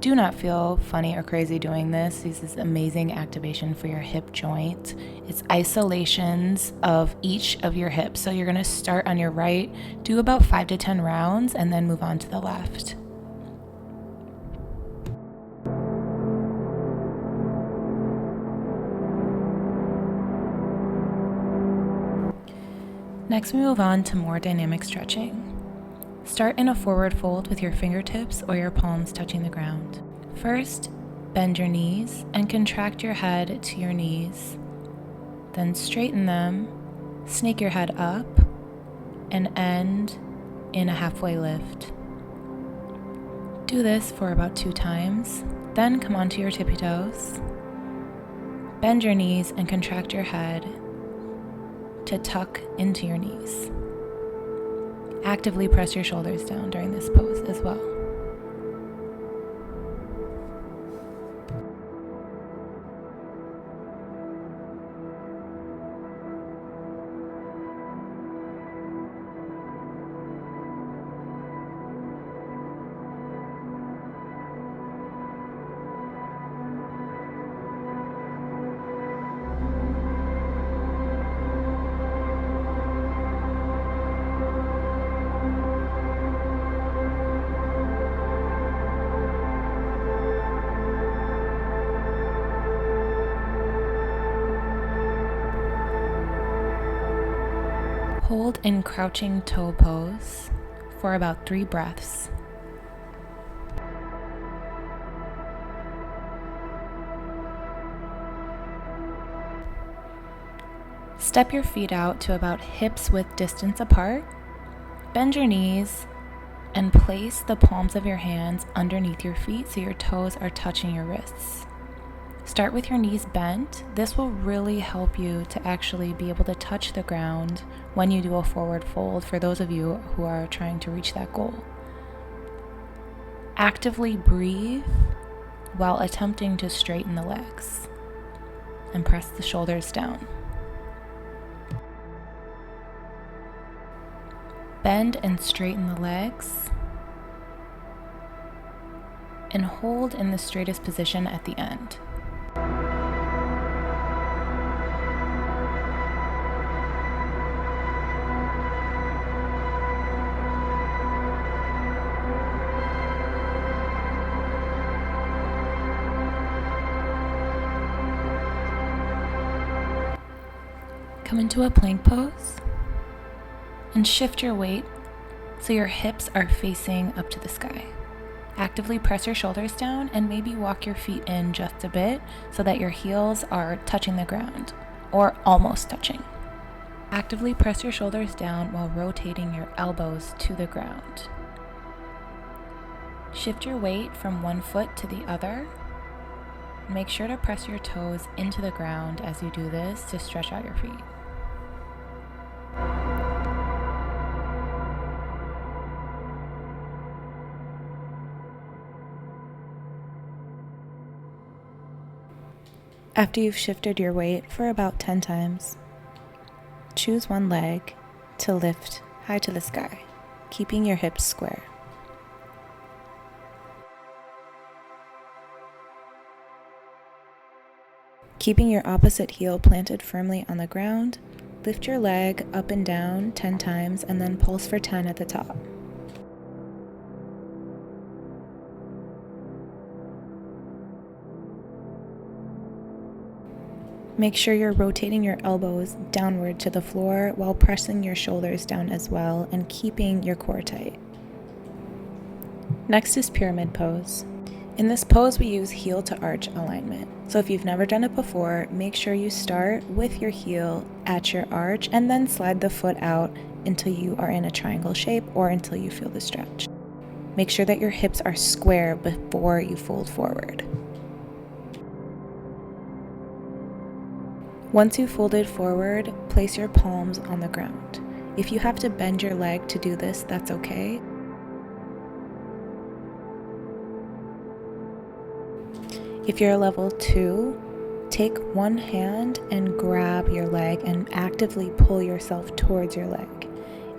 Do not feel funny or crazy doing this. This is amazing activation for your hip joint. It's isolations of each of your hips. So you're going to start on your right, do about 5 to 10 rounds, and then move on to the left. Next, we move on to more dynamic stretching. Start in a forward fold with your fingertips or your palms touching the ground. First, bend your knees and contract your head to your knees. Then straighten them, snake your head up, and end in a halfway lift. Do this for about 2 times. Then come onto your tippy toes. Bend your knees and contract your head to tuck into your knees. Actively press your shoulders down during this pose as well. Hold in crouching toe pose for about 3 breaths. Step your feet out to about hips width distance apart. Bend your knees and place the palms of your hands underneath your feet so your toes are touching your wrists. Start with your knees bent. This will really help you to actually be able to touch the ground when you do a forward fold for those of you who are trying to reach that goal. Actively breathe while attempting to straighten the legs and press the shoulders down. Bend and straighten the legs and hold in the straightest position at the end. Come into a plank pose and shift your weight so your hips are facing up to the sky. Actively press your shoulders down and maybe walk your feet in just a bit so that your heels are touching the ground or almost touching. Actively press your shoulders down while rotating your elbows to the ground. Shift your weight from one foot to the other. Make sure to press your toes into the ground as you do this to stretch out your feet. After you've shifted your weight for about 10 times, choose one leg to lift high to the sky, keeping your hips square. Keeping your opposite heel planted firmly on the ground, lift your leg up and down 10 times and then pulse for 10 at the top. Make sure you're rotating your elbows downward to the floor while pressing your shoulders down as well and keeping your core tight. Next is pyramid pose. In this pose, we use heel to arch alignment. So if you've never done it before, make sure you start with your heel at your arch and then slide the foot out until you are in a triangle shape or until you feel the stretch. Make sure that your hips are square before you fold forward. Once you've folded forward, place your palms on the ground. If you have to bend your leg to do this, that's okay. If you're a level 2, take one hand and grab your leg and actively pull yourself towards your leg.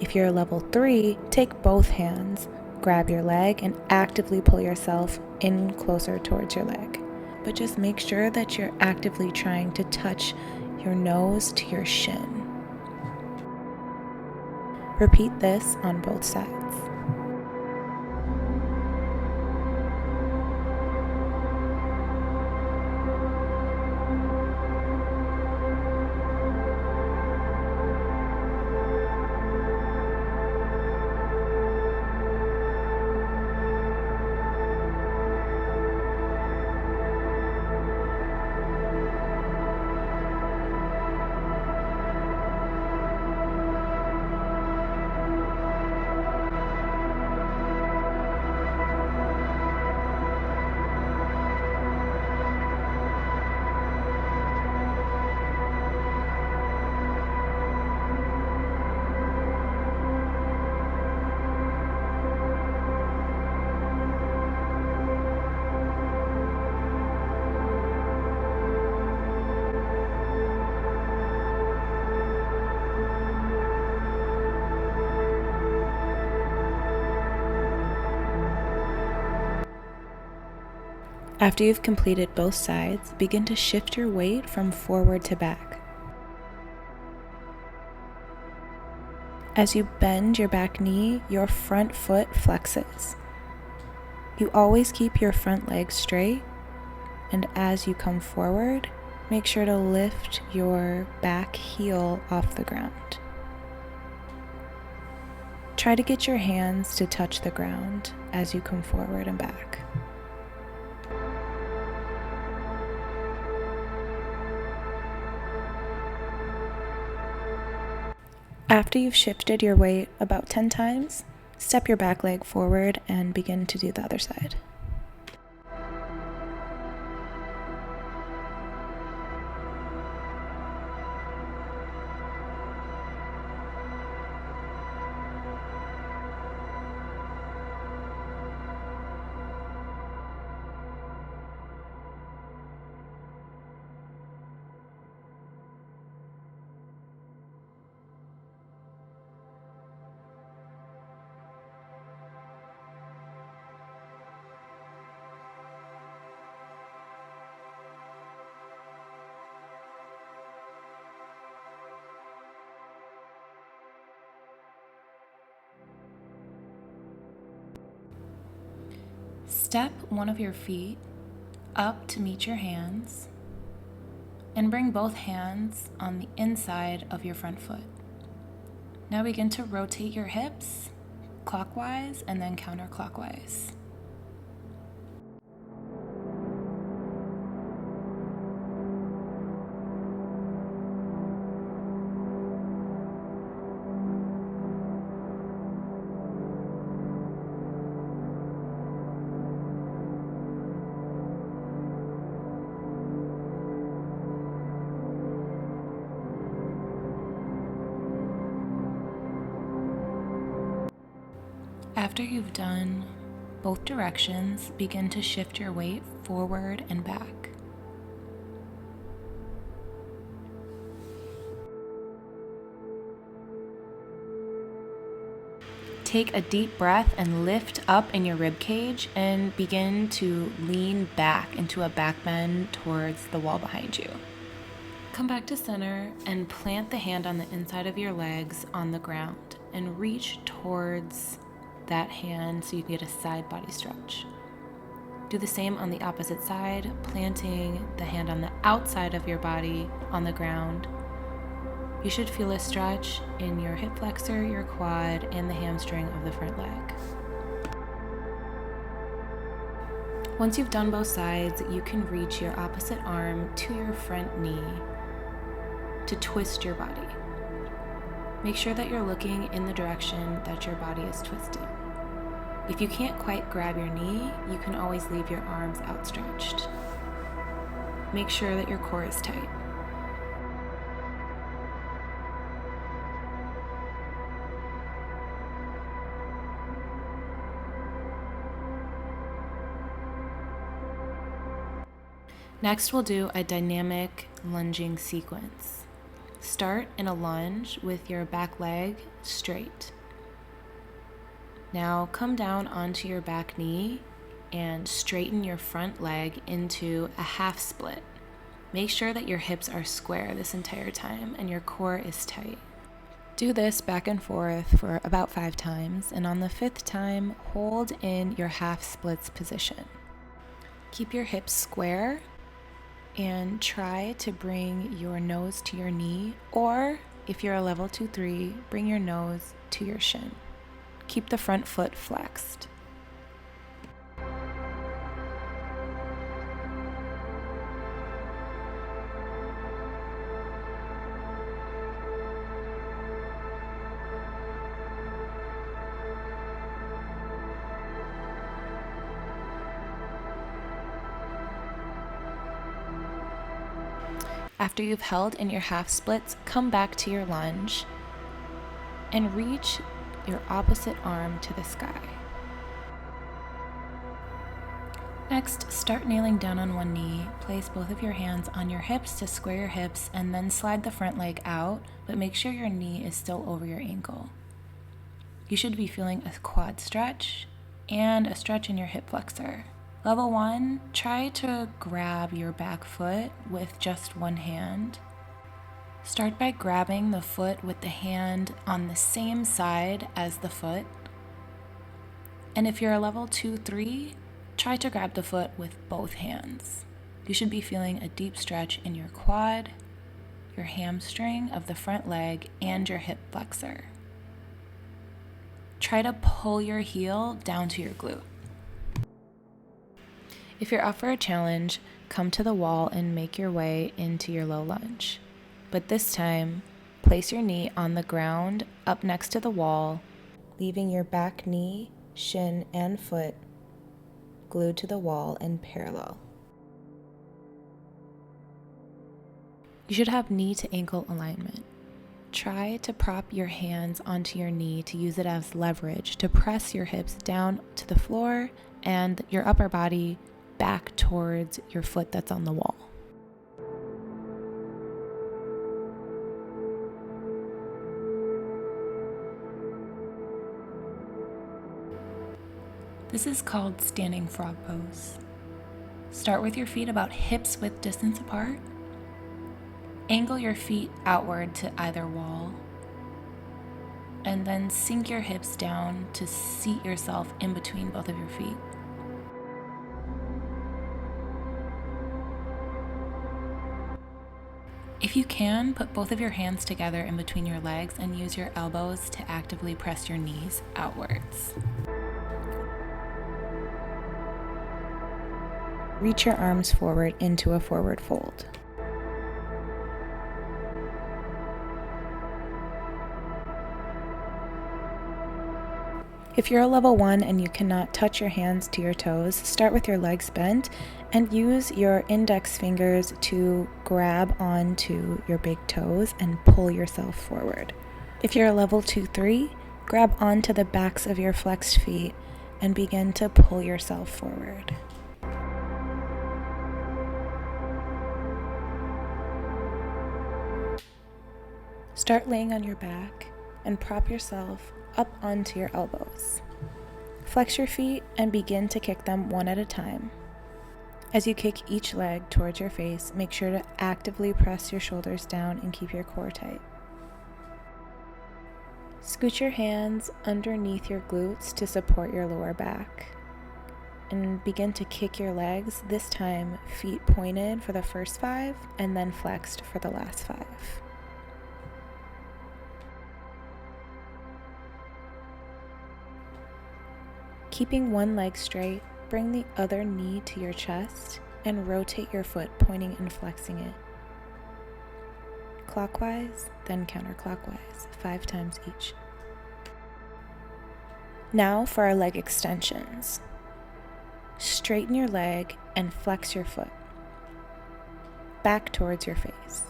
If you're a level 3, take both hands, grab your leg and actively pull yourself in closer towards your leg. But just make sure that you're actively trying to touch your nose to your shin. Repeat this on both sides. After you've completed both sides, begin to shift your weight from forward to back. As you bend your back knee, your front foot flexes. You always keep your front leg straight, and as you come forward, make sure to lift your back heel off the ground. Try to get your hands to touch the ground as you come forward and back. After you've shifted your weight about 10 times, step your back leg forward and begin to do the other side. Step one of your feet up to meet your hands and bring both hands on the inside of your front foot. Now begin to rotate your hips clockwise and then counterclockwise. After you've done both directions, begin to shift your weight forward and back. Take a deep breath and lift up in your rib cage and begin to lean back into a back bend towards the wall behind you. Come back to center and plant the hand on the inside of your legs on the ground and reach towards that hand so you can get a side body stretch. Do the same on the opposite side, planting the hand on the outside of your body on the ground. You should feel a stretch in your hip flexor, your quad, and the hamstring of the front leg. Once you've done both sides, you can reach your opposite arm to your front knee to twist your body. Make sure that you're looking in the direction that your body is twisted. If you can't quite grab your knee, you can always leave your arms outstretched. Make sure that your core is tight. Next, we'll do a dynamic lunging sequence. Start in a lunge with your back leg straight. Now come down onto your back knee and straighten your front leg into a half split. Make sure that your hips are square this entire time and your core is tight. Do this back and forth for about 5 times, and on the 5th time, hold in your half splits position. Keep your hips square and try to bring your nose to your knee, or if you're a level 2-3, bring your nose to your shin. Keep the front foot flexed. After you've held in your half splits, come back to your lunge and reach your opposite arm to the sky. Next, start kneeling down on one knee. Place both of your hands on your hips to square your hips and then slide the front leg out, but make sure your knee is still over your ankle. You should be feeling a quad stretch and a stretch in your hip flexor. Level 1, try to grab your back foot with just one hand. Start by grabbing the foot with the hand on the same side as the foot. And if you're a level 2-3, try to grab the foot with both hands. You should be feeling a deep stretch in your quad, your hamstring of the front leg, and your hip flexor. Try to pull your heel down to your glute. If you're up for a challenge, come to the wall and make your way into your low lunge. But this time, place your knee on the ground up next to the wall, leaving your back knee, shin, and foot glued to the wall and parallel. You should have knee to ankle alignment. Try to prop your hands onto your knee to use it as leverage to press your hips down to the floor and your upper body back towards your foot that's on the wall. This is called standing frog pose. Start with your feet about hips width distance apart. Angle your feet outward to either wall. And then sink your hips down to seat yourself in between both of your feet. If you can, put both of your hands together in between your legs and use your elbows to actively press your knees outwards. Reach your arms forward into a forward fold. If you're a level 1 and you cannot touch your hands to your toes, start with your legs bent and use your index fingers to grab onto your big toes and pull yourself forward. If you're a level 2-3, grab onto the backs of your flexed feet and begin to pull yourself forward. Start laying on your back and prop yourself up onto your elbows. Flex your feet and begin to kick them one at a time. As you kick each leg towards your face, make sure to actively press your shoulders down and keep your core tight. Scoot your hands underneath your glutes to support your lower back. And begin to kick your legs, this time feet pointed for the first 5 and then flexed for the last 5. Keeping one leg straight, bring the other knee to your chest and rotate your foot, pointing and flexing it. Clockwise, then counterclockwise, 5 times each. Now for our leg extensions. Straighten your leg and flex your foot back towards your face.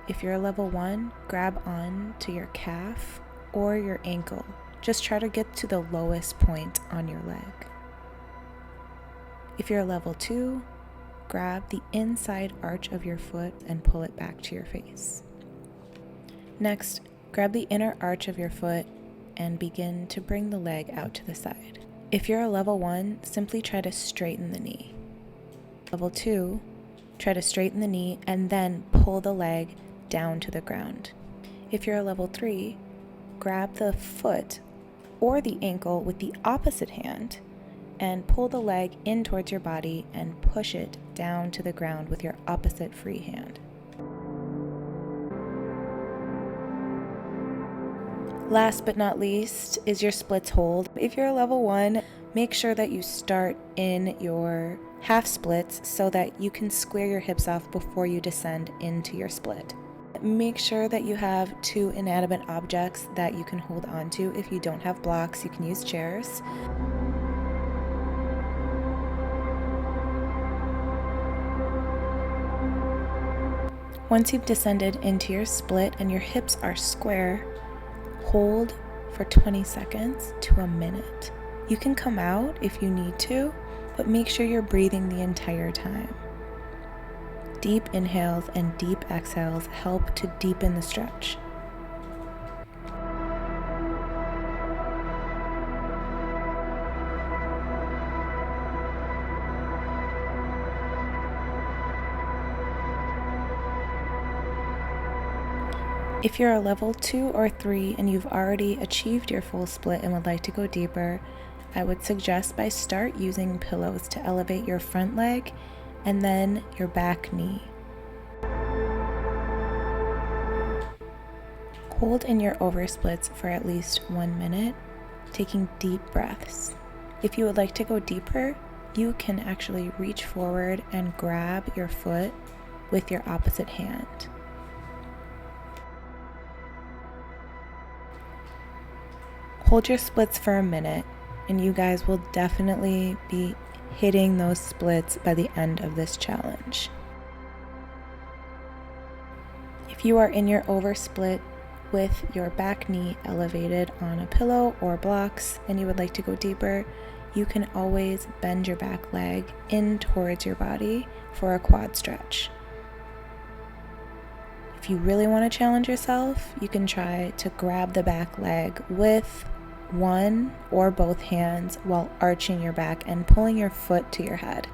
If you're a level 1, grab on to your calf or your ankle. Just try to get to the lowest point on your leg. If you're a level 2, grab the inside arch of your foot and pull it back to your face. Next, grab the inner arch of your foot and begin to bring the leg out to the side. If you're a level 1, simply try to straighten the knee. Level 2, try to straighten the knee and then pull the leg down to the ground. If you're a level 3, grab the foot or the ankle with the opposite hand and pull the leg in towards your body and push it down to the ground with your opposite free hand. Last but not least is your splits hold. If you're a level 1, make sure that you start in your half splits so that you can square your hips off before you descend into your split. Make sure that you have 2 inanimate objects that you can hold on to. If you don't have blocks, you can use chairs. Once you've descended into your split and your hips are square, hold for 20 seconds to a minute. You can come out if you need to, but make sure you're breathing the entire time. Deep inhales and deep exhales help to deepen the stretch. If you're a level 2 or 3 and you've already achieved your full split and would like to go deeper, I would suggest start using pillows to elevate your front leg and then your back knee. Hold in your oversplits for at least 1 minute, taking deep breaths. If you would like to go deeper, you can actually reach forward and grab your foot with your opposite hand. Hold your splits for a minute, and you guys will definitely be hitting those splits by the end of this challenge. If you are in your oversplit with your back knee elevated on a pillow or blocks and you would like to go deeper, you can always bend your back leg in towards your body for a quad stretch. If you really want to challenge yourself, you can try to grab the back leg with one or both hands while arching your back and pulling your foot to your head.